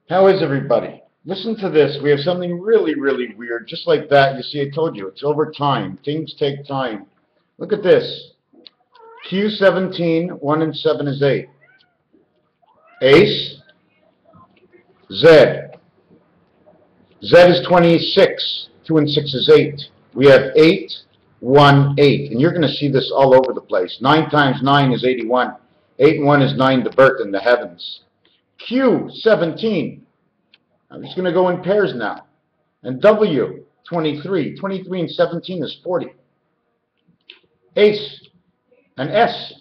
How is everybody? Listen to this. We have something really, really weird. Just like that, you see, I told you, it's over time. Things take time. Look at this. Q17, 1 and 7 is 8. Ace, Z. Z is 26. 2 and 6 is 8. We have 8, 1, 8. And you're going to see this all over the place. 9 times 9 is 81. 8 and 1 is 9, the birth in the heavens. Q17. I'm just going to go in pairs now. And W, 23. 23 and 17 is 40. Ace and S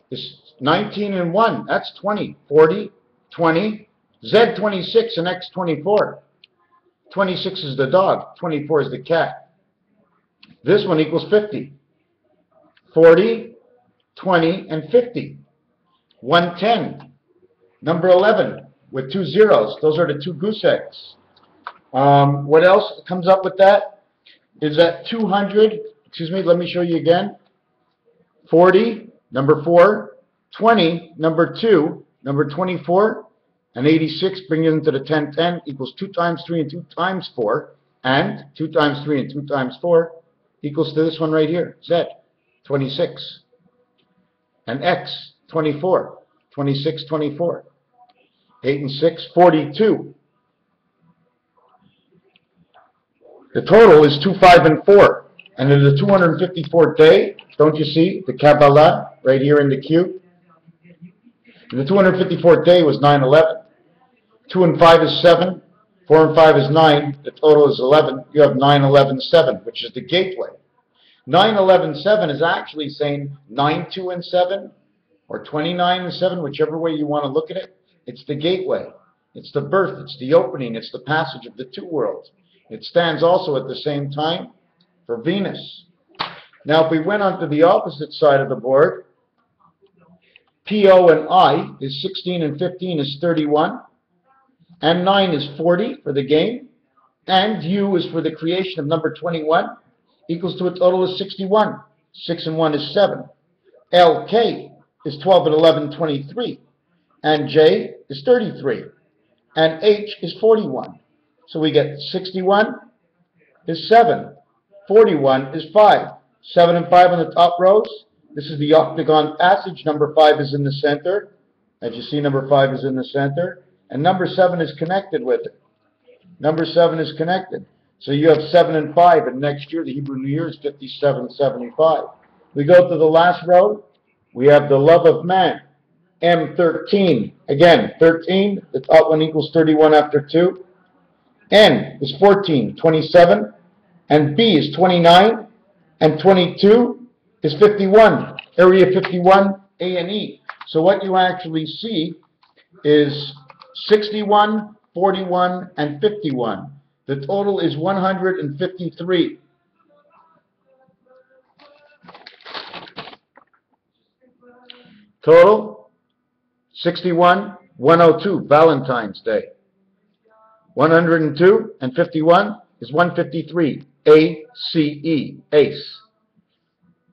is 19 and 1. That's 20. 40, 20. Z, 26 and X, 24. 26 is the dog. 24 is the cat. This one equals 50. 40, 20, and 50. 110. Number 11 with 2 zeros. Those are the 2 goose eggs. What else comes up with that? Is that 200, excuse me, let me show you again. 40, number 4. 20, number 2. Number 24. And 86, bring it into the 1010, equals 2 times 3 and 2 times 4. And 2 times 3 and 2 times 4 equals to this one right here, Z, 26. And X, 24. 26, 24. 8 and 6, 42. The total is 2, 5, and 4. And in the 254th day, don't you see the Kabbalah right here in the cube? And the 254th day was 9/11. 2 and 5 is 7. 4 and 5 is 9. The total is 11. You have 9/11/7, which is the gateway. 9/11/7 is actually saying 9, 2, and 7, or 29 and 7, whichever way you want to look at it. It's the gateway. It's the birth. It's the opening. It's the passage of the two worlds. It stands also at the same time for Venus. Now, if we went on to the opposite side of the board, PO and I is 16 and 15 is 31. And 9 is 40 for the game. And U is for the creation of number 21, equals to a total of 61. 6 and 1 is 7. LK is 12 and 11, 23. And J is 33. And H is 41. So we get 61 is 7. 41 is 5. 7 and 5 on the top rows. This is the octagon passage. Number 5 is in the center. As you see, number 5 is in the center. And number 7 is connected with it. Number 7 is connected. So you have 7 and 5. And next year, the Hebrew New Year is 5775. We go to the last row. We have the love of man. M13. Again, 13. The top one equals 31 after 2. N is 14. 27. And B is 29. And 22 is 51. Area 51, A and E. So what you actually see is 61, 41, and 51. The total is 153. Total, 61, 102, Valentine's Day. 102 and 51 is 153, ACE, Ace.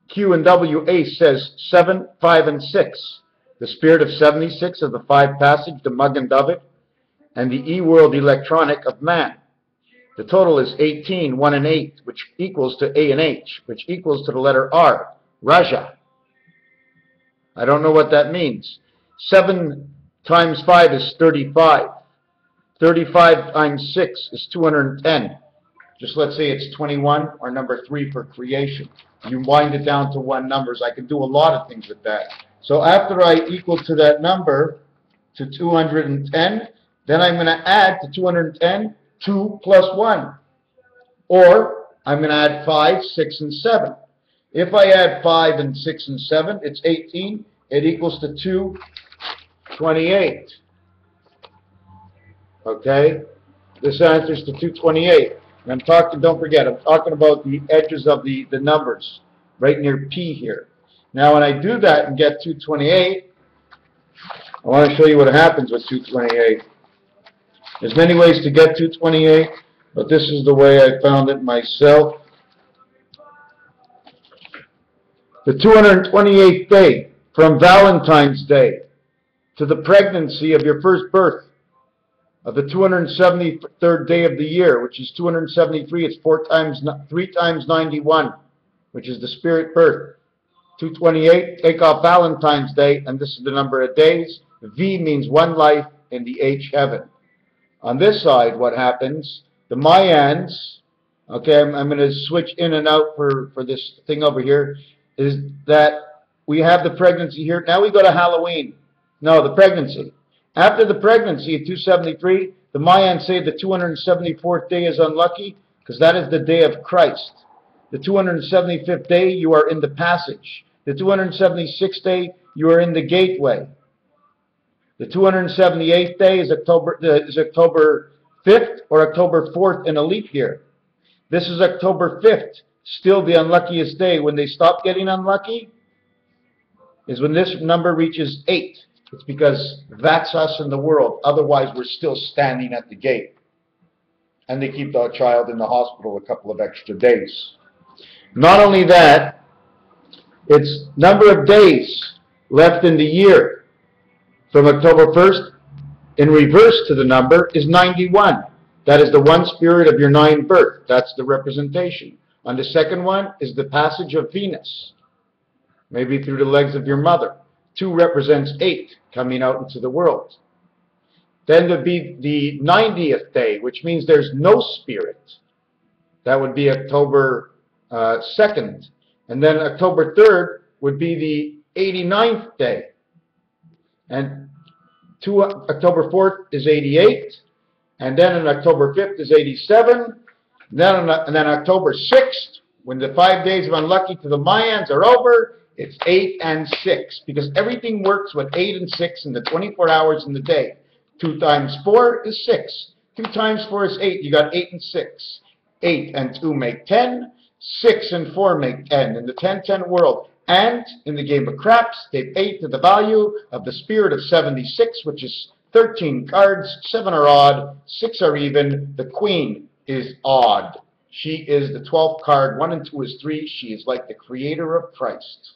Q and W, Ace, says 7, 5, and 6. The spirit of 76 of the 5 passage, the Magen David, and the E-world electronic of man. The total is 18, 1 and 8, which equals to A and H, which equals to the letter R, Raja. I don't know what that means. 7 times 5 is 35. 35 times 6 is 210. Just let's say it's 21, or number 3 for creation. You wind it down to 1 numbers. I can do a lot of things with that. So after I equal to that number, to 210, then I'm going to add to 210, 2 plus 1. Or I'm going to add 5, 6, and 7. If I add 5 and 6 and 7, it's 18. It equals to 228. Okay? This answers to 228. And I'm talking, don't forget, I'm talking about the edges of the numbers, right near P here. Now, when I do that and get 228, I want to show you what happens with 228. There's many ways to get 228, but this is the way I found it myself. The 228th day, from Valentine's Day to the pregnancy of your first birth, of the 273rd day of the year, which is 273. It's 3 times 91, which is the spirit birth. 228, take off Valentine's Day, and this is the number of days. V means one life in the H heaven. On this side, what happens, the Mayans, okay, I'm going to switch in and out for this thing over here, is that we have the pregnancy here. Now we go to Halloween. No, the pregnancy. After the pregnancy at 273, the Mayans say the 274th day is unlucky because that is the day of Christ. The 275th day, you are in the passage. The 276th day, you are in the gateway. The 278th day is October 5th or October 4th in a leap year. This is October 5th, still the unluckiest day. When they stop getting unlucky is when this number reaches 8. It's because that's us in the world. Otherwise, we're still standing at the gate. And they keep the child in the hospital a couple of extra days. Not only that, it's number of days left in the year from October 1st in reverse to the number is 91. That is the one spirit of your 9 birth. That's the representation. On the second one is the passage of Venus, maybe through the legs of your mother. 2 represents 8 coming out into the world. Then there'd be the 90th day, which means there's no spirit. That would be October 2nd. And then October 3rd would be the 89th day. And October 4th is 88. And then on October 5th is 87. And then October 6th, when the 5 days of unlucky to the Mayans are over, it's 8 and 6. Because everything works with 8 and 6 in the 24 hours in the day. 2 times 4 is 6. 2 times 4 is 8. You got 8 and 6. 8 and 2 make 10. 6 and 4 make 10 in the 10-10 world. And in the game of craps, they've 8 to the value of the spirit of 76, which is 13 cards. 7 are odd, 6 are even. The queen is odd. She is the 12th card. 1 and 2 is 3. She is like the creator of Christ.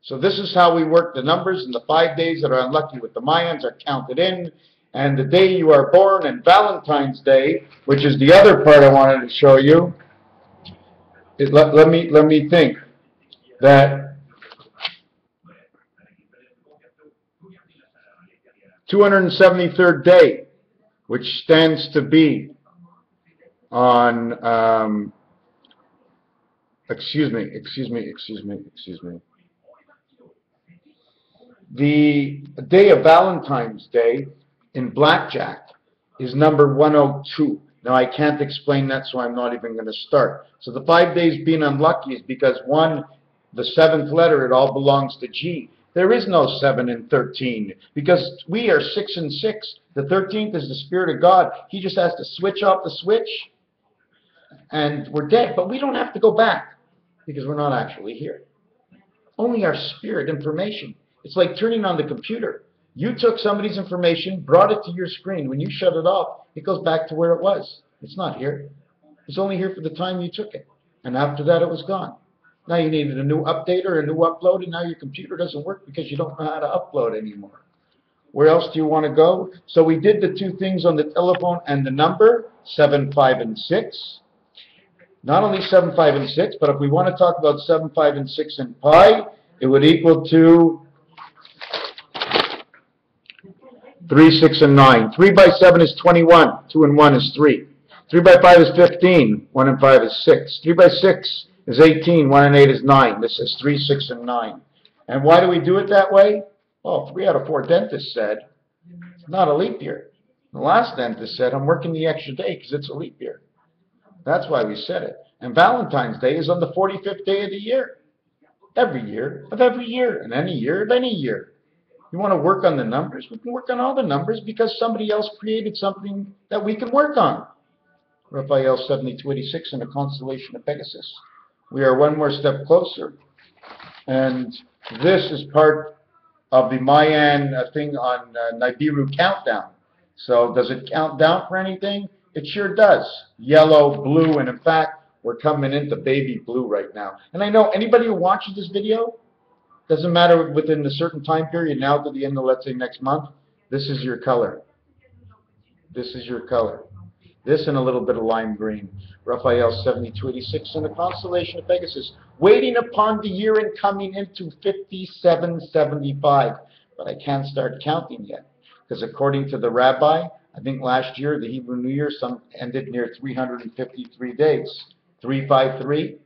So this is how we work the numbers, and the 5 days that are unlucky with the Mayans are counted in. And the day you are born, and Valentine's Day, which is the other part I wanted to show you, let me think that 273rd day, which stands to be on excuse me. The day of Valentine's Day in blackjack is number 102. Now, I can't explain that, so I'm not even going to start. So the 5 days being unlucky is because, 1, the 7th letter, it all belongs to G. There is no 7 and 13 because we are 6 and 6. The 13th is the Spirit of God. He just has to switch off the switch, and we're dead. But we don't have to go back because we're not actually here. Only our spirit information. It's like turning on the computer. You took somebody's information, brought it to your screen. When you shut it off, it goes back to where it was. It's not here. It's only here for the time you took it. And after that, it was gone. Now you needed a new update or a new upload, and now your computer doesn't work because you don't know how to upload anymore. Where else do you want to go? So we did the 2 things on the telephone and the number, 7, 5, and 6. Not only 7, 5, and 6, but if we want to talk about 7, 5, and 6 in pi, it would equal to 3, 6, and 9. 3 by 7 is 21. 2 and 1 is 3. 3 by 5 is 15. 1 and 5 is 6. 3 by 6 is 18. 1 and 8 is 9. This is 3, 6, and 9. And why do we do it that way? Well, 3 out of 4 dentists said it's not a leap year. The last dentist said I'm working the extra day because it's a leap year. That's why we said it. And Valentine's Day is on the 45th day of the year. Every year of every year. And any year of any year. You want to work on the numbers? We can work on all the numbers because somebody else created something that we can work on. Raphael 7286 in the constellation of Pegasus. We are one more step closer. And this is part of the Mayan thing on Nibiru countdown. So does it count down for anything? It sure does. Yellow, blue, and in fact, we're coming into baby blue right now. And I know anybody who watches this video, doesn't matter within a certain time period now to the end of, let's say, next month, this is your color. This is your color. This and a little bit of lime green. Raphael 7286 in the constellation of Pegasus, waiting upon the year and coming into 5775. But I can't start counting yet, because according to the rabbi, I think last year, the Hebrew New Year, ended near 353 days. 353,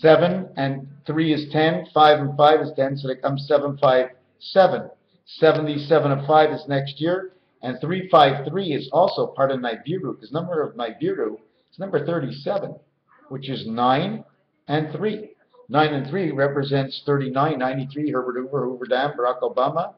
7 and 3 is 10, 5 and 5 is 10, so that comes 757. 77 of 5 is next year, and 353 is also part of Nibiru, because number of Nibiru is number 37, which is 9 and 3. 9 and 3 represents 39, 93, Herbert Hoover, Hoover Dam, Barack Obama,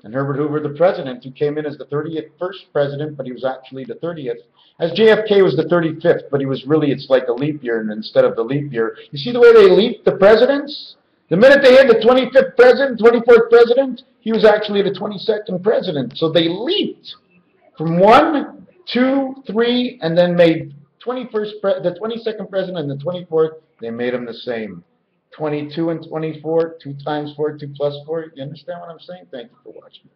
and Herbert Hoover, the president, who came in as the 31st president, but he was actually the 30th. As JFK was the 35th, but he was really, it's like a leap year, and instead of the leap year, you see the way they leap the presidents? The minute they had the 25th president, 24th president, he was actually the 22nd president. So they leaped from 1, 2, 3, and then made the 22nd president and the 24th, they made them the same. 22 and 24, 2 times 4, 2 plus 4. You understand what I'm saying? Thank you for watching.